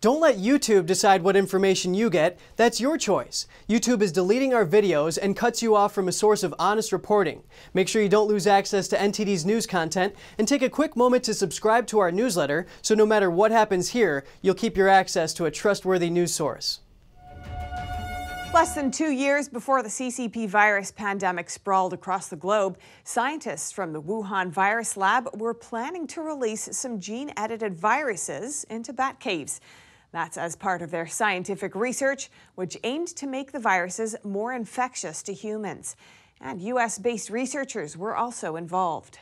Don't let YouTube decide what information you get. That's your choice. YouTube is deleting our videos and cuts you off from a source of honest reporting. Make sure you don't lose access to NTD's news content, and take a quick moment to subscribe to our newsletter so no matter what happens here, you'll keep your access to a trustworthy news source. Less than 2 years before the CCP virus pandemic sprawled across the globe, scientists from the Wuhan virus lab were planning to release some gene-edited viruses into bat caves. That's as part of their scientific research, which aimed to make the viruses more infectious to humans. And U.S.-based researchers were also involved.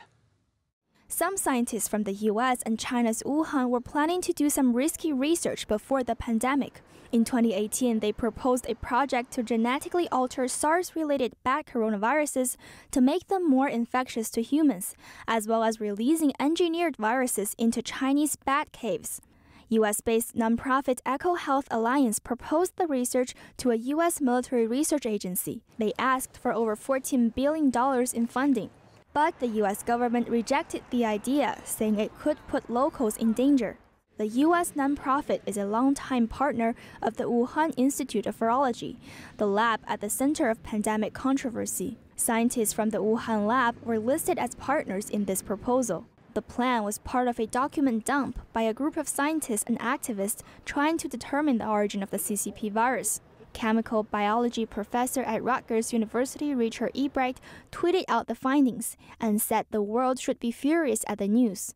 Some scientists from the U.S. and China's Wuhan were planning to do some risky research before the pandemic. In 2018, they proposed a project to genetically alter SARS-related bat coronaviruses to make them more infectious to humans, as well as releasing engineered viruses into Chinese bat caves. U.S.-based nonprofit EcoHealth Alliance proposed the research to a U.S. military research agency. They asked for over $14 billion in funding. But the U.S. government rejected the idea, saying it could put locals in danger. The U.S. nonprofit is a longtime partner of the Wuhan Institute of Virology, the lab at the center of pandemic controversy. Scientists from the Wuhan lab were listed as partners in this proposal. The plan was part of a document dump by a group of scientists and activists trying to determine the origin of the CCP virus. Chemical biology professor at Rutgers University, Richard Ebright, tweeted out the findings and said the world should be furious at the news.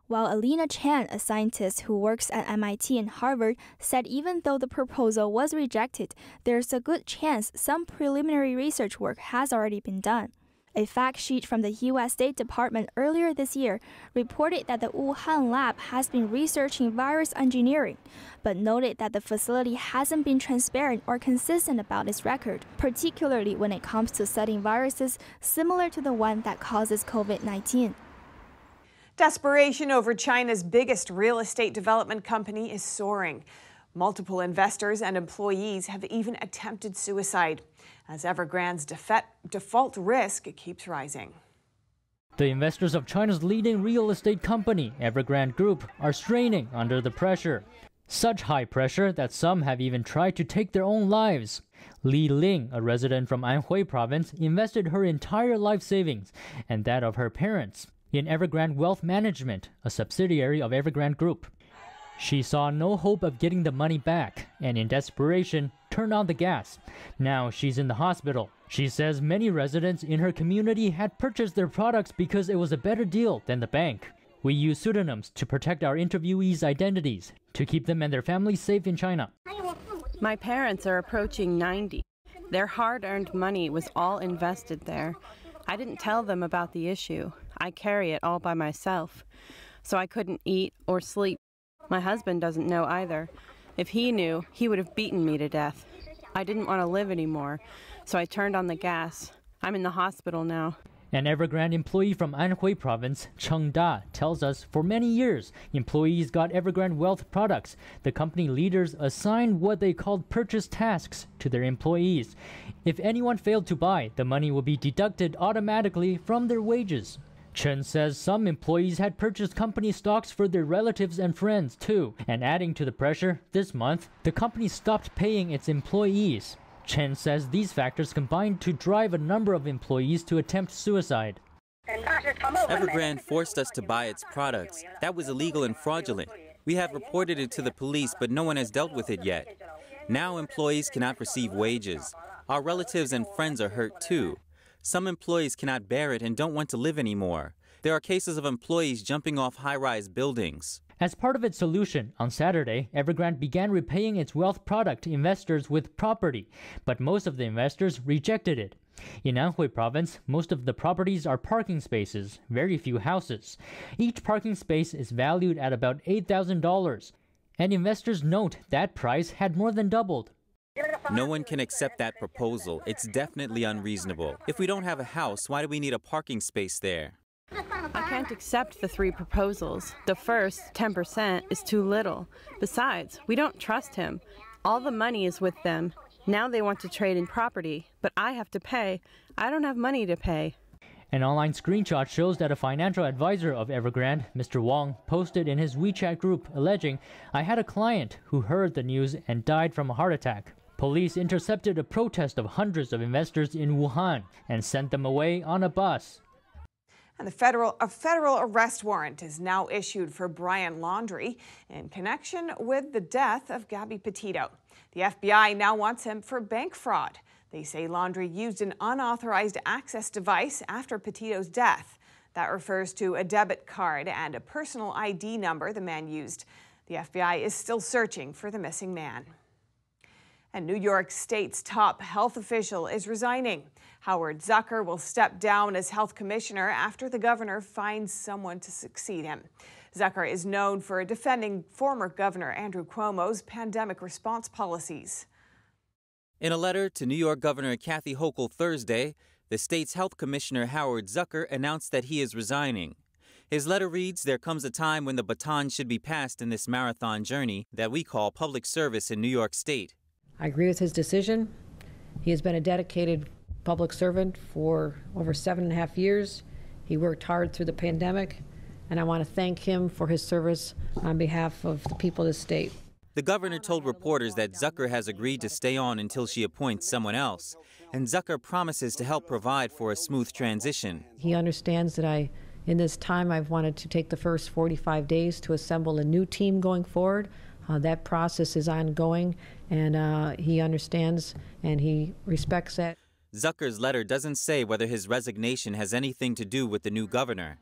While Alina Chan, a scientist who works at MIT and Harvard, said even though the proposal was rejected, there's a good chance some preliminary research work has already been done. A fact sheet from the U.S. State Department earlier this year reported that the Wuhan lab has been researching virus engineering, but noted that the facility hasn't been transparent or consistent about its record, particularly when it comes to studying viruses similar to the one that causes COVID-19. Desperation over China's biggest real estate development company is soaring. Multiple investors and employees have even attempted suicide, as Evergrande's default risk keeps rising. The investors of China's leading real estate company, Evergrande Group, are straining under the pressure. Such high pressure that some have even tried to take their own lives. Li Ling, a resident from Anhui province, invested her entire life savings and that of her parents in Evergrande Wealth Management, a subsidiary of Evergrande Group. She saw no hope of getting the money back and in desperation turned on the gas. Now she's in the hospital. She says many residents in her community had purchased their products because it was a better deal than the bank. We use pseudonyms to protect our interviewees' identities, to keep them and their families safe in China. My parents are approaching 90. Their hard-earned money was all invested there. I didn't tell them about the issue. I carry it all by myself, so I couldn't eat or sleep. My husband doesn't know either. If he knew, he would have beaten me to death. I didn't want to live anymore, so I turned on the gas. I'm in the hospital now. An Evergrande employee from Anhui province, Cheng Da, tells us for many years, employees got Evergrande Wealth products. The company leaders assigned what they called purchase tasks to their employees. If anyone failed to buy, the money would be deducted automatically from their wages. Chen says some employees had purchased company stocks for their relatives and friends too. And adding to the pressure, this month, the company stopped paying its employees. Chen says these factors combined to drive a number of employees to attempt suicide. Evergrande forced us to buy its products. That was illegal and fraudulent. We have reported it to the police, but no one has dealt with it yet. Now employees cannot receive wages. Our relatives and friends are hurt too. Some employees cannot bear it and don't want to live anymore. There are cases of employees jumping off high-rise buildings. As part of its solution, on Saturday, Evergrande began repaying its wealth product investors with property, but most of the investors rejected it. In Anhui province, most of the properties are parking spaces, very few houses. Each parking space is valued at about $8,000, and investors note that price had more than doubled. No one can accept that proposal. It's definitely unreasonable. If we don't have a house, why do we need a parking space there? I can't accept the 3 proposals. The first, 10%, is too little. Besides, we don't trust him. All the money is with them. Now they want to trade in property, but I have to pay. I don't have money to pay. An online screenshot shows that a financial advisor of Evergrande, Mr. Wong, posted in his WeChat group alleging, "I had a client who heard the news and died from a heart attack." Police intercepted a protest of hundreds of investors in Wuhan and sent them away on a bus. And a federal arrest warrant is now issued for Brian Laundrie in connection with the death of Gabby Petito. The FBI now wants him for bank fraud. They say Laundrie used an unauthorized access device after Petito's death. That refers to a debit card and a personal ID number the man used. The FBI is still searching for the missing man. And New York State's top health official is resigning. Howard Zucker will step down as health commissioner after the governor finds someone to succeed him. Zucker is known for defending former Governor Andrew Cuomo's pandemic response policies. In a letter to New York Governor Kathy Hochul Thursday, the state's health commissioner Howard Zucker announced that he is resigning. His letter reads, "There comes a time when the baton should be passed in this marathon journey that we call public service in New York State." I agree with his decision. He has been a dedicated public servant for over 7.5 years. He worked hard through the pandemic, and I want to thank him for his service on behalf of the people of the state. The governor told reporters that Zucker has agreed to stay on until she appoints someone else, and Zucker promises to help provide for a smooth transition. He understands that in this time, I've wanted to take the first 45 days to assemble a new team going forward. That process is ongoing, and he understands and he respects that. Zucker's letter doesn't say whether his resignation has anything to do with the new governor.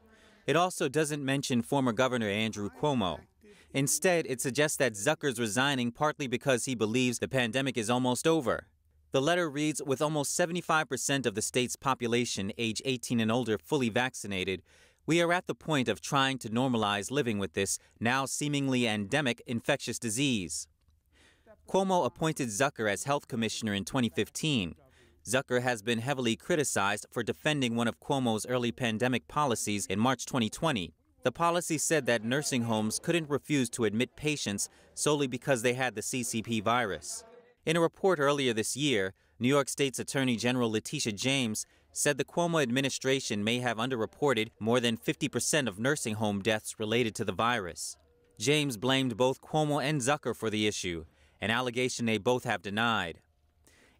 It also doesn't mention former Governor Andrew Cuomo. Instead, it suggests that Zucker's resigning partly because he believes the pandemic is almost over. The letter reads, "With almost 75% of the state's population age 18 and older fully vaccinated, we are at the point of trying to normalize living with this now seemingly endemic infectious disease." Cuomo appointed Zucker as health commissioner in 2015. Zucker has been heavily criticized for defending one of Cuomo's early pandemic policies in March 2020. The policy said that nursing homes couldn't refuse to admit patients solely because they had the CCP virus. In a report earlier this year, New York State's Attorney General Letitia James said the Cuomo administration may have underreported more than 50% of nursing home deaths related to the virus. James blamed both Cuomo and Zucker for the issue, an allegation they both have denied.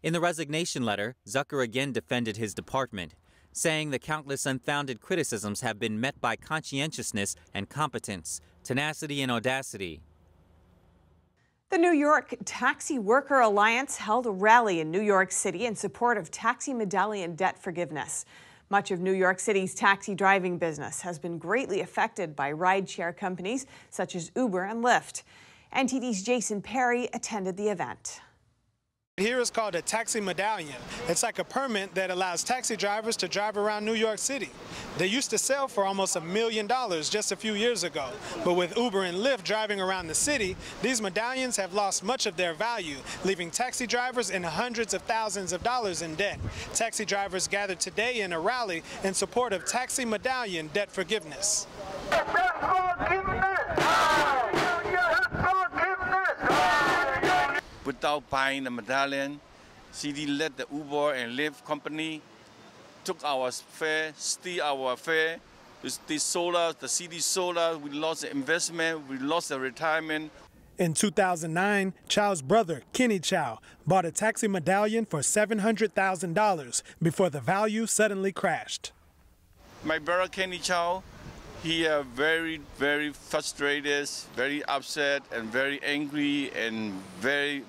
In the resignation letter, Zucker again defended his department, saying the countless unfounded criticisms have been met by conscientiousness and competence, tenacity and audacity. The New York Taxi Worker Alliance held a rally in New York City in support of taxi medallion debt forgiveness. Much of New York City's taxi driving business has been greatly affected by rideshare companies such as Uber and Lyft. NTD's Jason Perry attended the event. Here is called a taxi medallion. It's like a permit that allows taxi drivers to drive around New York City. They used to sell for almost $1 million just a few years ago. But with Uber and Lyft driving around the city, these medallions have lost much of their value, leaving taxi drivers in hundreds of thousands of dollars in debt. Taxi drivers gathered today in a rally in support of taxi medallion debt forgiveness. Without buying the medallion, CD let the Uber and Lyft company took our fare, steal our fare. They sold us, the CD sold us, we lost the investment, we lost the retirement. In 2009, Chow's brother, Kenny Chow, bought a taxi medallion for $700,000 before the value suddenly crashed. My brother, Kenny Chow, he very, very frustrated, very upset, and very angry, and I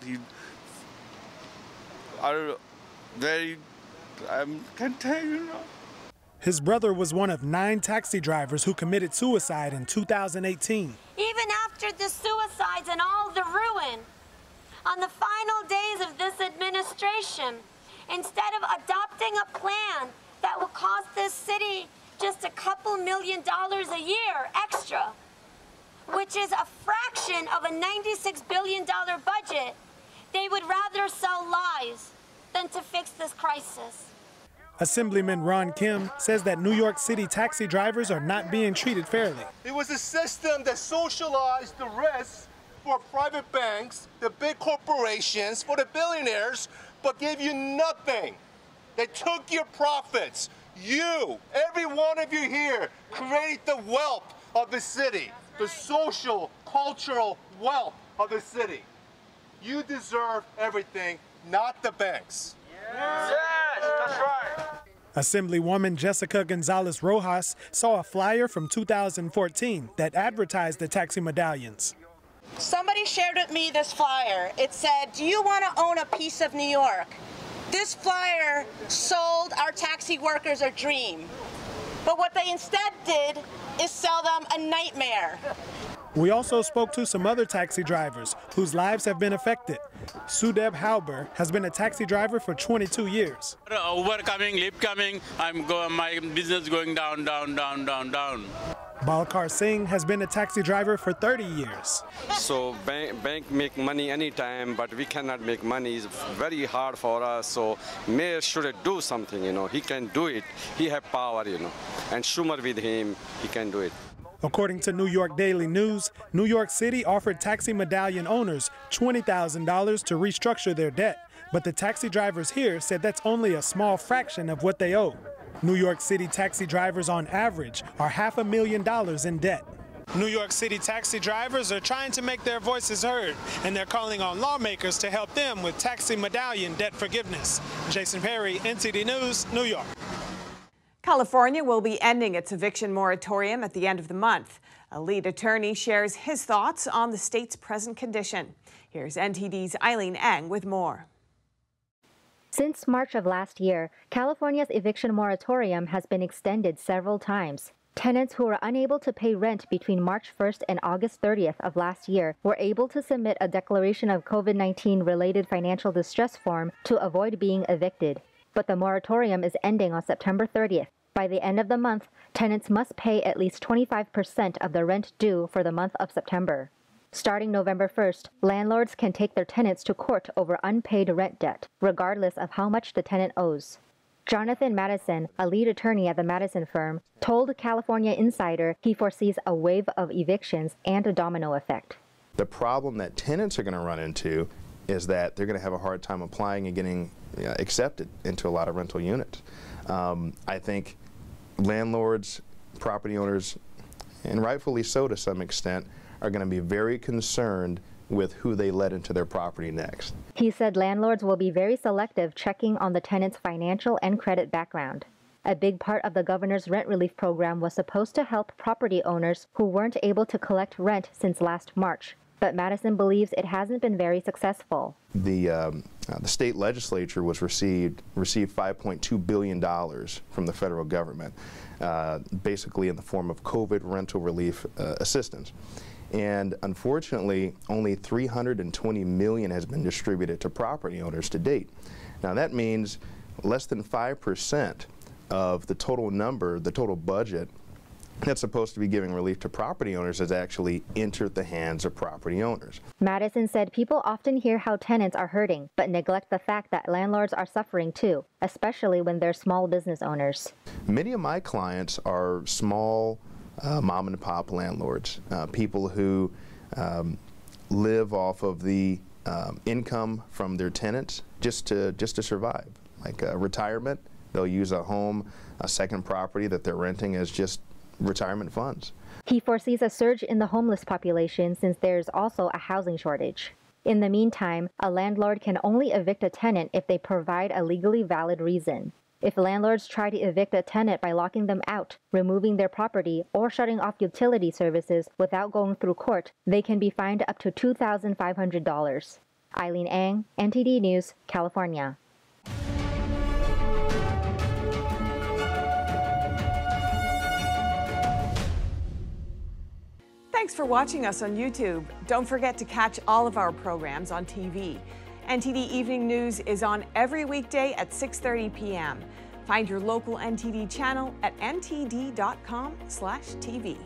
can't tell you now. His brother was one of 9 taxi drivers who committed suicide in 2018. Even after the suicides and all the ruin, on the final days of this administration, instead of adopting a plan that will cost this city just a couple $1 million a year extra, which is a fraction of a $96 billion budget, they would rather sell lies than to fix this crisis. Assemblyman Ron Kim says that New York City taxi drivers are not being treated fairly. It was a system that socialized the risk for private banks, the big corporations, for the billionaires, but gave you nothing. They took your profits, You, every one of you here, create the wealth of the city, the social, cultural wealth of the city. You deserve everything, not the banks. Yes, that's right. Assemblywoman Jessica Gonzalez Rojas saw a flyer from 2014 that advertised the taxi medallions. Somebody shared with me this flyer. It said, "Do you want to own a piece of New York?" This flyer sold our taxi workers a dream. But what they instead did is sell them a nightmare. We also spoke to some other taxi drivers whose lives have been affected. Sudeb Halber has been a taxi driver for 22 years. Uber coming, Lyft coming, my business going down, down, down, down, down. Balkar Singh has been a taxi driver for 30 years. So bank make money anytime, but we cannot make money. It's very hard for us. So mayor should do something, He can do it. He have power, And Schumer with him, he can do it. According to New York Daily News, New York City offered taxi medallion owners $20,000 to restructure their debt. But the taxi drivers here said that's only a small fraction of what they owe. New York City taxi drivers on average are $500,000 in debt. New York City taxi drivers are trying to make their voices heard, and they're calling on lawmakers to help them with taxi medallion debt forgiveness. Jason Perry, NTD News, New York. California will be ending its eviction moratorium at the end of the month. A lead attorney shares his thoughts on the state's present condition. Here's NTD's Eileen Eng with more. Since March of last year, California's eviction moratorium has been extended several times. Tenants who were unable to pay rent between March 1st and August 30th of last year were able to submit a declaration of COVID-19 related financial distress form to avoid being evicted. But the moratorium is ending on September 30th. By the end of the month, tenants must pay at least 25% of the rent due for the month of September. Starting November 1st, landlords can take their tenants to court over unpaid rent debt, regardless of how much the tenant owes. Jonathan Madison, a lead attorney at the Madison firm, told California Insider he foresees a wave of evictions and a domino effect. The problem that tenants are going to run into is that they're going to have a hard time applying and getting accepted into a lot of rental units. I think landlords, property owners, and rightfully so to some extent, are going to be very concerned with who they let into their property next. He said landlords will be very selective checking on the tenant's financial and credit background. A big part of the governor's rent relief program was supposed to help property owners who weren't able to collect rent since last March. But Madison believes it hasn't been very successful. The state legislature received $5.2 billion from the federal government, basically in the form of COVID rental relief assistance. And unfortunately, only $320 million has been distributed to property owners to date. Now that means less than 5% of the total number, the total budget that's supposed to be giving relief to property owners has actually entered the hands of property owners. Madison said people often hear how tenants are hurting, but neglect the fact that landlords are suffering too, especially when they're small business owners. Many of my clients are small mom and pop landlords, people who live off of the income from their tenants just to survive. Like retirement, they'll use a home, a second property that they're renting as just retirement funds. He foresees a surge in the homeless population since there's also a housing shortage. In the meantime, a landlord can only evict a tenant if they provide a legally valid reason. If landlords try to evict a tenant by locking them out, removing their property, or shutting off utility services without going through court, they can be fined up to $2,500. Eileen Eng, NTD News, California. Thanks for watching us on YouTube. Don't forget to catch all of our programs on TV. NTD Evening News is on every weekday at 6:30 p.m. Find your local NTD channel at ntd.com/TV.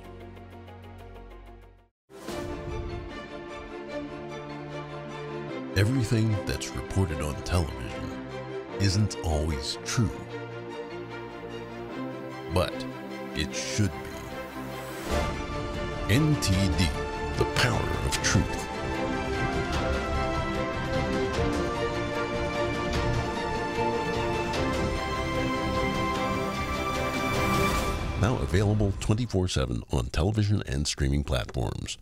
Everything that's reported on television isn't always true, but it should be. NTD, the power of truth. Available 24/7 on television and streaming platforms.